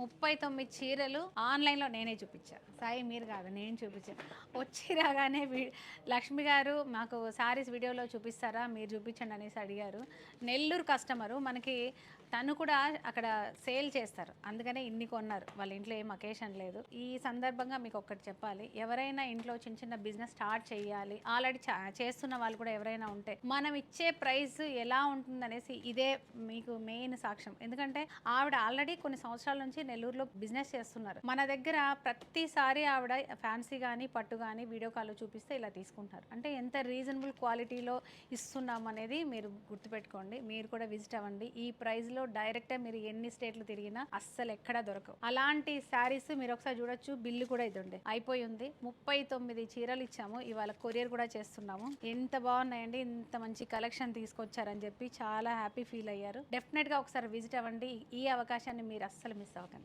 39 చీరలు ఆన్‌లైన్‌లో నేనే చూపిచ్చా. సాయి మీరు కాదు నేను చూపిచ్చా. వచ్చి రాగానే లక్ష్మి గారు మాకు శారీస్ వీడియోలో చూపిస్తారా? మీరు చూపించండి అనేసి అడిగారు. నెల్లూరు కస్టమరు మనకి తను కూడా అక్కడ సేల్ చేస్తారు. అందుకనే ఇన్ని కొన్నారు. వాళ్ళ ఇంట్లో ఏం అకేషన్ లేదు. ఈ సందర్భంగా మీకు ఒక్కటి చెప్పాలి. ఎవరైనా ఇంట్లో చిన్న చిన్న బిజినెస్ స్టార్ట్ చేయాలి. ఆల్రెడీ చేస్తున్న వాళ్ళు కూడా ఎవరైనా ఉంటే మనం ఇచ్చే ప్రైస్ ఎలా ఉంటుందనేసి ఇదే మీకు మెయిన్ సాక్ష్యం. ఎందుకంటే ఆవిడ ఆల్రెడీ కొన్ని సంవత్సరాల నుంచి నెల్లూరులో బిజినెస్ చేస్తున్నారు. మన దగ్గర ప్రతిసారి ఆవిడ ఫ్యాన్సీ కానీ పట్టు కానీ వీడియో కాల్లో చూపిస్తే ఇలా తీసుకుంటారు. అంటే ఎంత రీజనబుల్ క్వాలిటీలో ఇస్తున్నాం అనేది మీరు గుర్తుపెట్టుకోండి. మీరు కూడా విజిట్ అవ్వండి. ఈ ప్రైస్లో డైరెక్ట్గా మీరు ఎన్ని స్టేట్లు తిరిగినా అస్సలు ఎక్కడా దొరకవు. అలాంటి శారీస్ మీరు ఒకసారి చూడొచ్చు. బిల్లు కూడా ఇది ఉండే అయిపోయి ఉంది. 39 చీరలు ఇచ్చాము. ఇవాళ కొరియర్ కూడా చేస్తున్నాము. ఎంత బాగున్నాయండి, ఇంత మంచి కలెక్షన్ తీసుకొచ్చారని చెప్పి చాలా హ్యాపీ ఫీల్ అయ్యారు. డెఫినెట్గా ఒకసారి విజిట్ అవ్వండి. ఈ అవకాశాన్ని మీరు అస్సలు మిస్ అవ్వకండి.